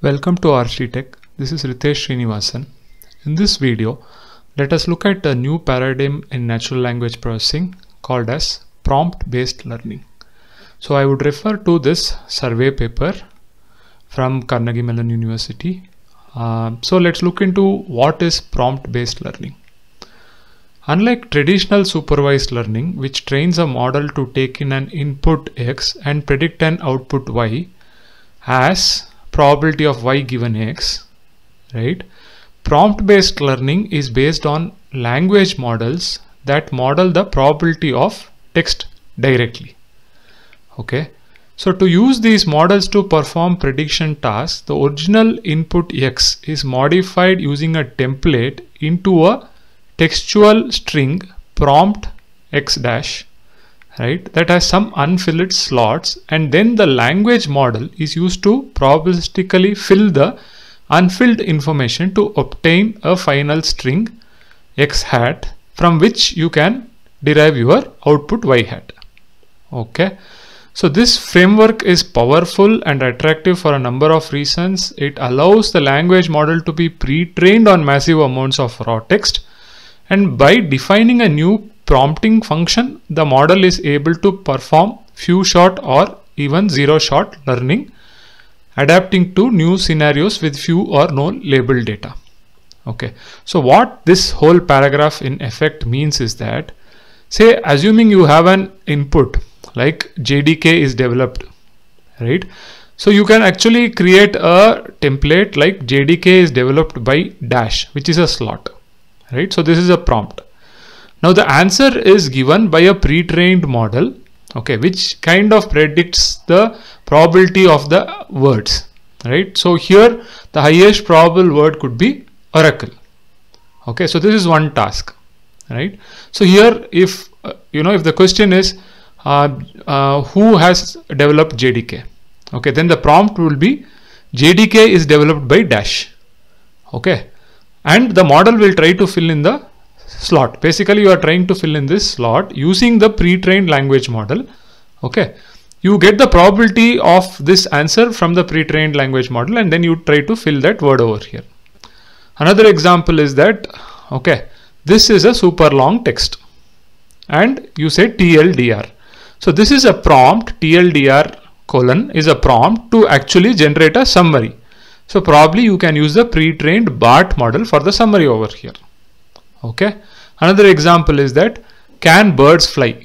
Welcome to RCTech. This is Ritesh Srinivasan. In this video, let us look at a new paradigm in natural language processing called as prompt-based learning. So I would refer to this survey paper from Carnegie Mellon University. So let's look into what is prompt-based learning. Unlike traditional supervised learning, which trains a model to take in an input X and predict an output Y as probability of Y given X, right? Prompt-based learning is based on language models that model the probability of text directly. Okay, so to use these models to perform prediction tasks, the original input X is modified using a template into a textual string prompt X dash, right, that has some unfilled slots, and then the language model is used to probabilistically fill the unfilled information to obtain a final string X hat from which you can derive your output Y hat. Okay, so this framework is powerful and attractive for a number of reasons. It allows the language model to be pre-trained on massive amounts of raw text, and by defining a new prompting function, the model is able to perform few shot or even zero shot learning, adapting to new scenarios with few or no labeled data. Okay, so what this whole paragraph in effect means is that, say, assuming you have an input like JDK is developed, right? So you can actually create a template like JDK is developed by dash, which is a slot, right? So this is a prompt. Now the answer is given by a pre-trained model, okay, which kind of predicts the probability of the words, right? So here the highest probable word could be oracle. Okay, so this is one task, right? So here if if the question is who has developed JDK, okay, then the prompt will be JDK is developed by dash, okay, and the model will try to fill in the slot. Basically you are trying to fill in this slot using the pre-trained language model. Okay, you get the probability of this answer from the pre-trained language model, and then you try to fill that word over here. Another example is that, okay, this is a super long text and you say TLDR. So this is a prompt, TLDR colon is a prompt to actually generate a summary. So probably you can use the pre-trained BART model for the summary over here. Okay, another example is that can birds fly,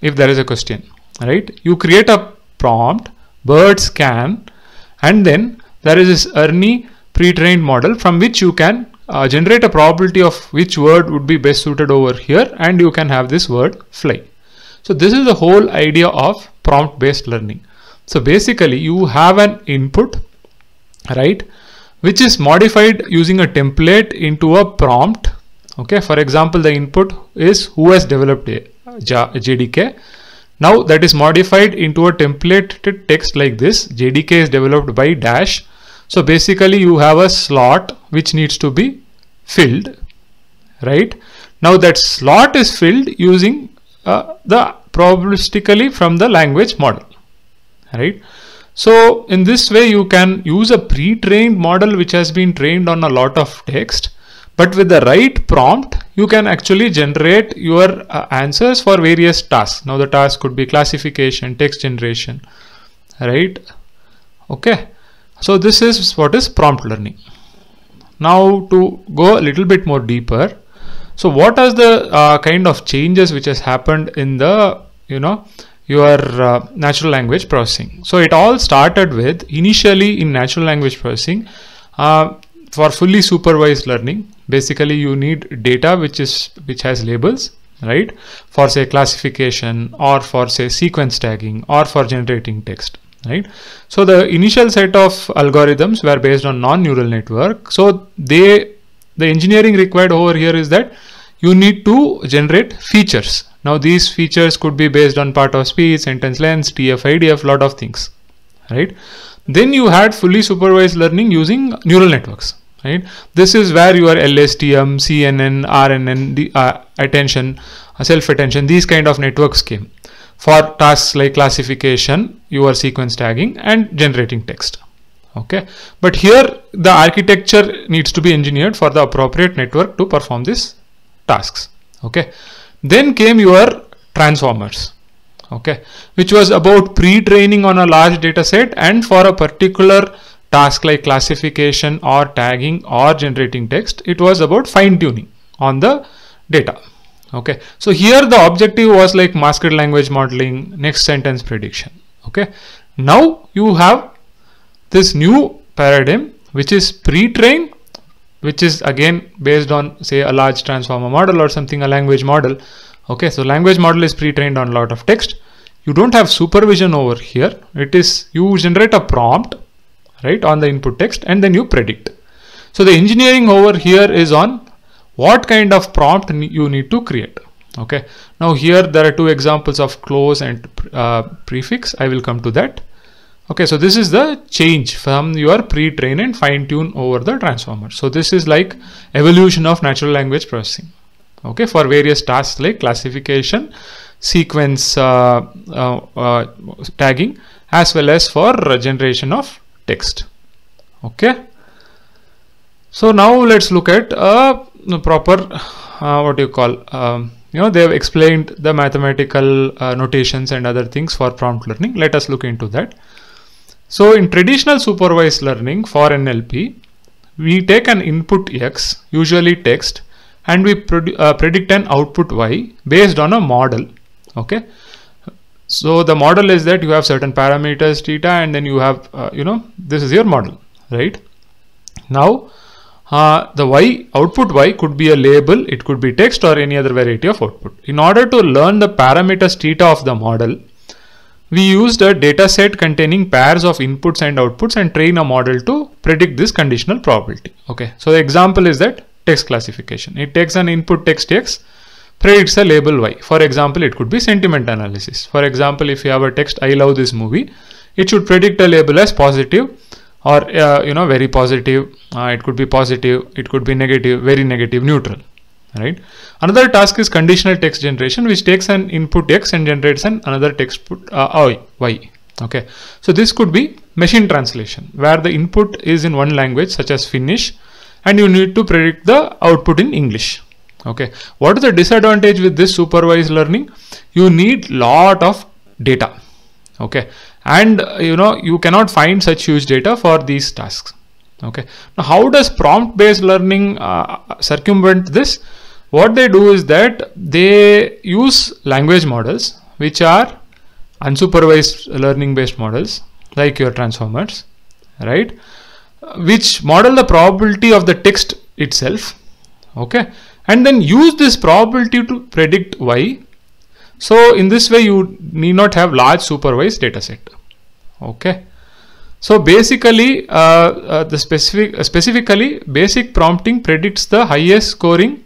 if there is a question, right? You create a prompt birds can, and then there is this Ernie pre-trained model from which you can generate a probability of which word would be best suited over here, and you can have this word fly. So this is the whole idea of prompt based learning. So basically you have an input, right, which is modified using a template into a prompt. Okay, for example, the input is who has developed a JDK. Now that is modified into a templated text like this, JDK is developed by dash. So basically you have a slot which needs to be filled, right? Now that slot is filled using the probabilistically from the language model, right? So in this way you can use a pre-trained model which has been trained on a lot of text, but with the right prompt you can actually generate your answers for various tasks. Now the task could be classification, text generation, right? Okay, so this is what is prompt learning. Now to go a little bit more deeper, so what are the kind of changes which has happened in the your natural language processing? So it all started with, initially in natural language processing, for fully supervised learning, basically you need data which has labels, right, for say classification or for say sequence tagging or for generating text, right? So the initial set of algorithms were based on non-neural network. So the engineering required over here is that you need to generate features. Now these features could be based on part of speech, sentence length, TF, IDF, lot of things, right? Then you had fully supervised learning using neural networks, right? This is where your LSTM, CNN, RNN, attention, self-attention, these kind of networks came for tasks like classification, your sequence tagging and generating text. Okay, but here the architecture needs to be engineered for the appropriate network to perform these tasks. Okay, then came your transformers, okay, which was about pre-training on a large data set, and for a particular task like classification or tagging or generating text, it was about fine-tuning on the data. Okay, so here the objective was like masked language modeling, next sentence prediction. Okay, now you have this new paradigm which is pre-trained, which is again based on say a large transformer model or something, a language model. Okay, so language model is pre-trained on a lot of text. You don't have supervision over here. It is, you generate a prompt, right, on the input text, and then you predict. So the engineering over here is on what kind of prompt you need to create. Okay, now here there are two examples of close and prefix. I will come to that. Okay, so this is the change from your pre-train and fine-tune over the transformer. So this is like evolution of natural language processing. Okay, for various tasks like classification, sequence tagging, as well as for generation of text. Okay, so now let's look at proper what do you call they have explained the mathematical notations and other things for prompt learning. Let us look into that. So in traditional supervised learning for NLP, we take an input X, usually text, and we predict an output Y based on a model. Okay, so the model is that you have certain parameters theta, and then you have this is your model, right? Now the Y, output Y could be a label, it could be text or any other variety of output. In order to learn the parameters theta of the model, we used a data set containing pairs of inputs and outputs and train a model to predict this conditional probability. Okay, so the example is that text classification. It takes an input text X, predicts a label Y. For example, it could be sentiment analysis. For example, if you have a text I love this movie, it should predict a label as positive or very positive. It could be positive, it could be negative, very negative, neutral. Right. Another task is conditional text generation, which takes an input X and generates another text Y. Okay, so this could be machine translation, where the input is in one language such as Finnish, and you need to predict the output in English. Okay, what is the disadvantage with this supervised learning? You need lot of data. Okay, and you cannot find such huge data for these tasks. Okay, now how does prompt based learning circumvent this? What they do is that they use language models which are unsupervised learning based models like your transformers, right, which model the probability of the text itself. Okay, and then use this probability to predict Y. So in this way you need not have large supervised data set. Okay, so basically specifically basic prompting predicts the highest scoring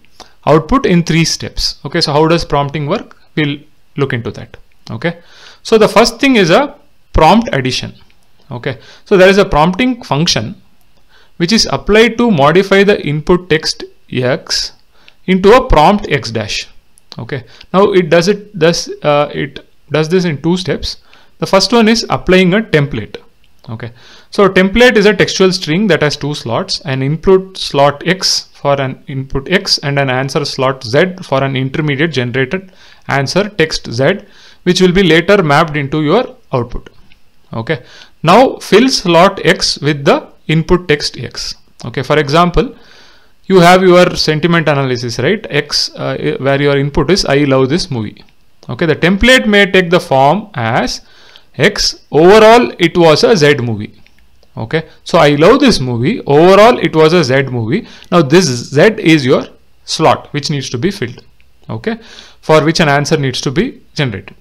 output in 3 steps. Okay, so how does prompting work? We'll look into that. Okay, so the first thing is a prompt addition. Okay, so there is a prompting function which is applied to modify the input text X into a prompt X dash. Okay, now it does this in 2 steps. The first one is applying a template. Okay, so template is a textual string that has 2 slots, an input slot X for an input X and an answer slot Z for an intermediate generated answer text Z, which will be later mapped into your output. Okay, now fill slot X with the input text X. Okay, for example, you have your sentiment analysis, right, X, where your input is I love this movie. Okay, the template may take the form as X, overall it was a Z movie. Okay, so I love this movie, overall it was a Z movie. Now this Z is your slot which needs to be filled. Okay, for which an answer needs to be generated.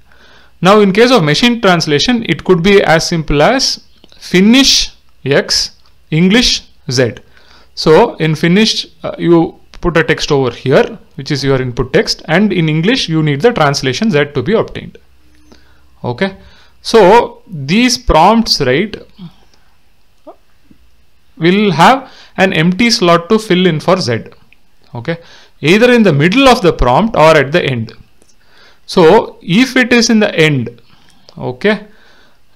Now in case of machine translation, it could be as simple as Finnish X, English Z. So in Finnish you put a text over here which is your input text, and in English you need the translation Z to be obtained. Okay, so these prompts, right, will have an empty slot to fill in for Z. Okay, either in the middle of the prompt or at the end. So if it is in the end, okay,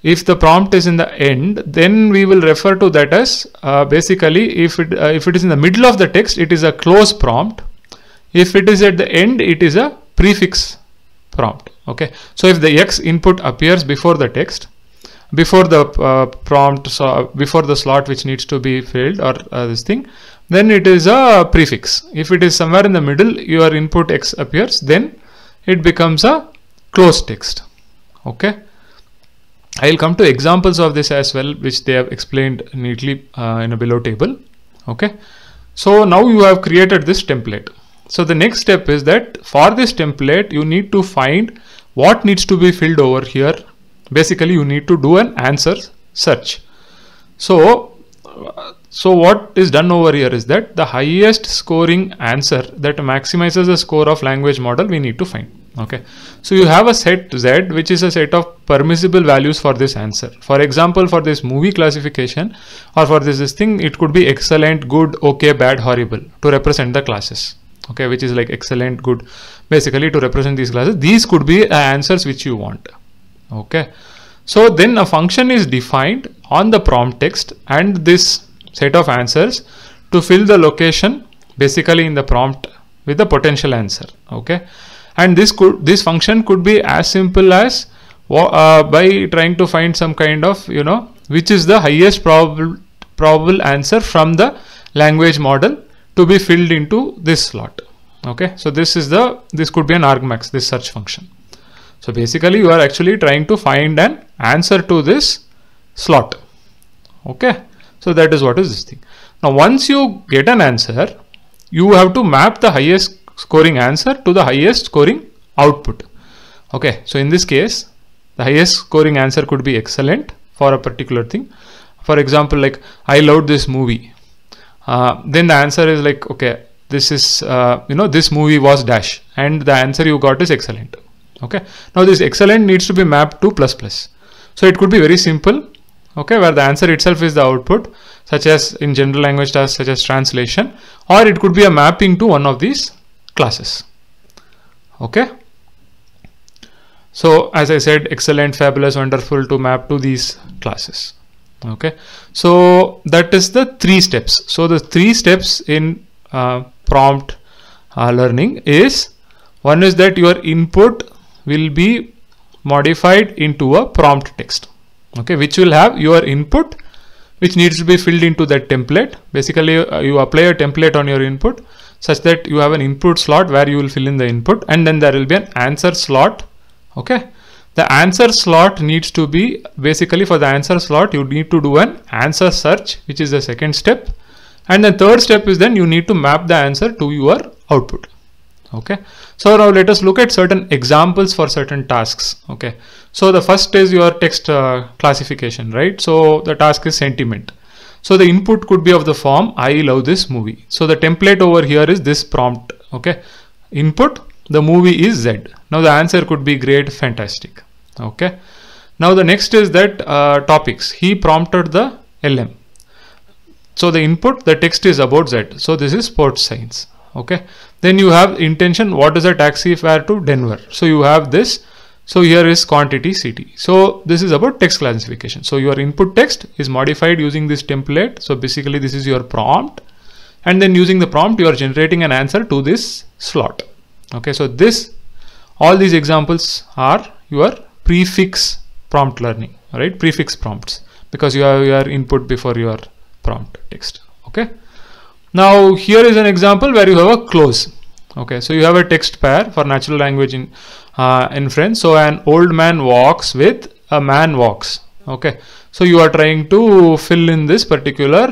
If the prompt is in the end, then we will refer to that as basically if it is in the middle of the text, it is a close prompt. If it is at the end, it is a prefix prompt. Okay, so if the X input appears before the text, before the prompt, so before the slot which needs to be filled, or this thing, then it is a prefix. If it is somewhere in the middle, your input X appears, then it becomes a closed text. Okay, I will come to examples of this as well, which they have explained neatly in a below table. Okay, so now you have created this template. So the next step is that for this template, you need to find what needs to be filled over here. Basically, you need to do an answer search. So what is done over here is that the highest scoring answer that maximizes the score of language model we need to find. Okay, so you have a set Z, which is a set of permissible values for this answer. For example, for this movie classification, or for this thing, it could be excellent, good, okay, bad, horrible, to represent the classes. Okay, which is like excellent, good, basically to represent these classes. These could be answers which you want. Okay, so then a function is defined on the prompt text and this set of answers to fill the location basically in the prompt with the potential answer. Okay, and this function could be as simple as by trying to find some kind of, you know, which is the highest probable answer from the language model to be filled into this slot. Okay, so this could be an argmax, this search function. So basically you are actually trying to find an answer to this slot. Okay, so that is what is this thing. Now once you get an answer, you have to map the highest scoring answer to the highest scoring output. Okay, so in this case, the highest scoring answer could be excellent for a particular thing. For example, like I loved this movie. Then the answer is like, okay, this is you know, this movie was dash, and the answer you got is excellent. Okay, now this excellent needs to be mapped to plus plus. So it could be very simple, okay, where the answer itself is the output, such as in general language tasks such as translation, or it could be a mapping to one of these classes. Okay, so as I said, excellent, fabulous, wonderful to map to these classes. Okay, so that is the 3 steps. So the 3 steps in prompt learning is, one is that your input will be modified into a prompt text, okay, which will have your input which needs to be filled into that template. Basically you apply a template on your input such that you have an input slot where you will fill in the input, and then there will be an answer slot. Okay, the answer slot needs to be, basically for the answer slot you need to do an answer search, which is the second step, and the third step is then you need to map the answer to your output. Okay, so now let us look at certain examples for certain tasks. Okay, so the first is your text classification, right? So the task is sentiment. So the input could be of the form I love this movie. So the template over here is this prompt. Okay, input, the movie is Z. Now the answer could be great, fantastic. Okay, now the next is that topics. He prompted the LM. So the input, the text is about Z. So this is sports science. Okay, then you have intention, what is a taxi fare to Denver? So you have this. So here is quantity city. So this is about text classification. So your input text is modified using this template. So basically this is your prompt, and then using the prompt you are generating an answer to this slot. Okay, so this, all these examples are your prefix prompt learning, right? Prefix prompts, because you have your input before your prompt text. Okay, now here is an example where you have a close. Okay, so you have a text pair for natural language inference. So an old man walks with a man walks. Okay, so you are trying to fill in this particular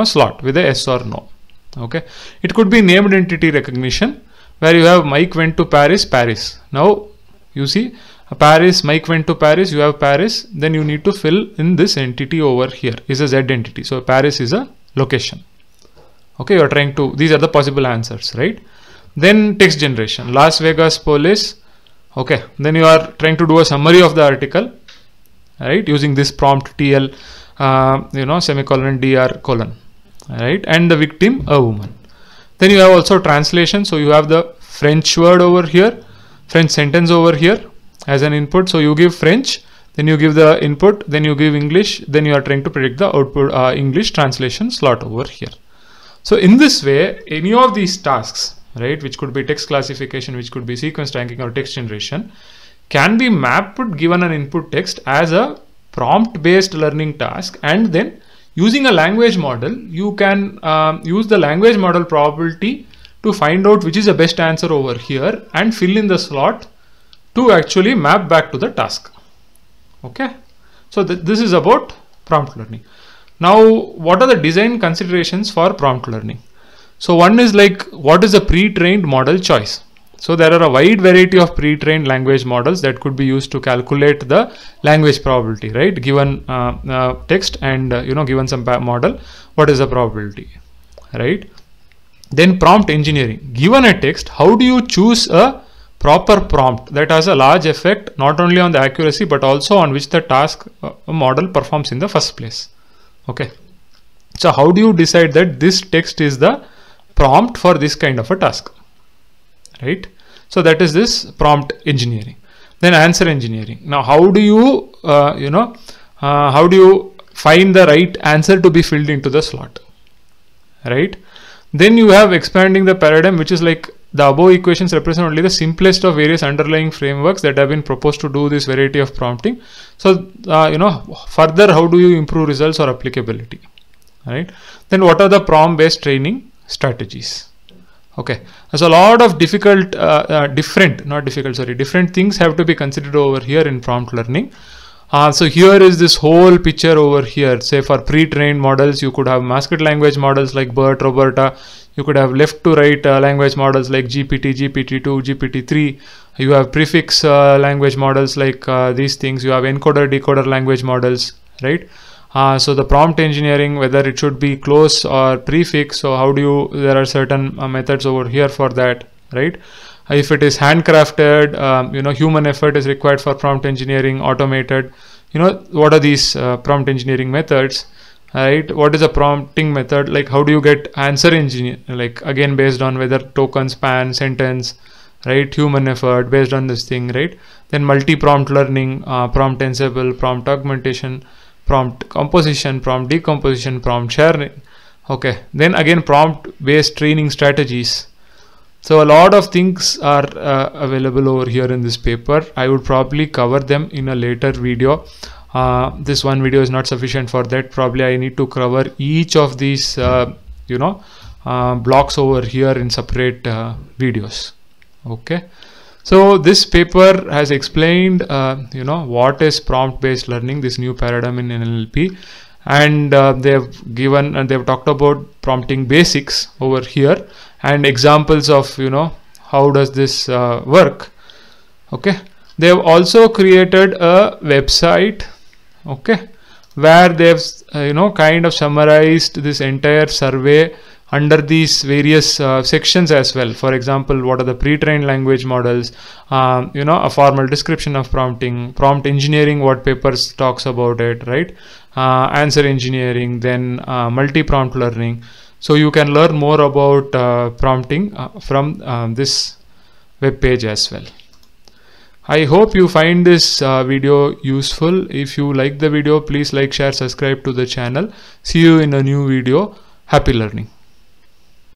slot with a yes or no. Okay, it could be named entity recognition, where you have Mike went to Paris, Paris. Now you see Paris, Mike went to Paris, you have Paris, then you need to fill in this entity over here is a Z entity. So Paris is a location. Okay, you are trying to, these are the possible answers, right? Then text generation, Las Vegas police. Okay, then you are trying to do a summary of the article, right, using this prompt TL semicolon DR colon, right, and the victim a woman. Then you have also translation. So you have the French word over here, French sentence over here as an input. So you give French, then you give the input, then you give English, then you are trying to predict the output English translation slot over here. So in this way, any of these tasks, right, which could be text classification, which could be sequence ranking or text generation, can be mapped given an input text as a prompt based learning task, and then using a language model, you can use the language model probability to find out which is the best answer over here and fill in the slot to actually map back to the task. Okay, so this is about prompt learning. Now, what are the design considerations for prompt learning? So one is like, what is a pre-trained model choice? So there are a wide variety of pre-trained language models that could be used to calculate the language probability, right? Given text and given some model, what is the probability, right? Then prompt engineering. Given a text, how do you choose a proper prompt that has a large effect not only on the accuracy but also on which the task model performs in the first place? Okay, so how do you decide that this text is the prompt for this kind of a task, right? So that is this prompt engineering. Then answer engineering. Now how do you how do you find the right answer to be filled into the slot, right? Then you have expanding the paradigm, which is like the above equations represent only the simplest of various underlying frameworks that have been proposed to do this variety of prompting. So further, how do you improve results or applicability, right? Then what are the prompt based training strategies? Okay, so a lot of different things have to be considered over here in prompt learning. So here is this whole picture over here. Say for pre-trained models, you could have masked language models like BERT, Roberta. You could have left to right language models like GPT, GPT-2, GPT-3. You have prefix language models like these things. You have encoder, decoder language models, right? So the prompt engineering, whether it should be close or prefix, so how do you, there are certain methods over here for that, right? If it is handcrafted, human effort is required for prompt engineering, automated, what are these prompt engineering methods, right? What is a prompting method? Like how do you get answer engineer, like again based on whether token, span, sentence, right? Human effort based on this thing, right? Then multi-prompt learning, prompt ensemble, prompt augmentation, prompt composition, prompt decomposition, prompt sharing. Okay, then again prompt based training strategies. So a lot of things are available over here in this paper. I would probably cover them in a later video. This one video is not sufficient for that. Probably I need to cover each of these blocks over here in separate videos. Okay, so this paper has explained what is prompt based learning, this new paradigm in NLP, and they've talked about prompting basics over here and examples of how does this work. Okay, they have also created a website, okay, where they've kind of summarized this entire survey under these various sections as well. For example, what are the pre-trained language models, a formal description of prompting, prompt engineering, what papers talks about it, right? Answer engineering, then multi-prompt learning. So you can learn more about prompting from this web page as well. I hope you find this video useful. If you like the video, please like, share, subscribe to the channel. See you in a new video. Happy learning.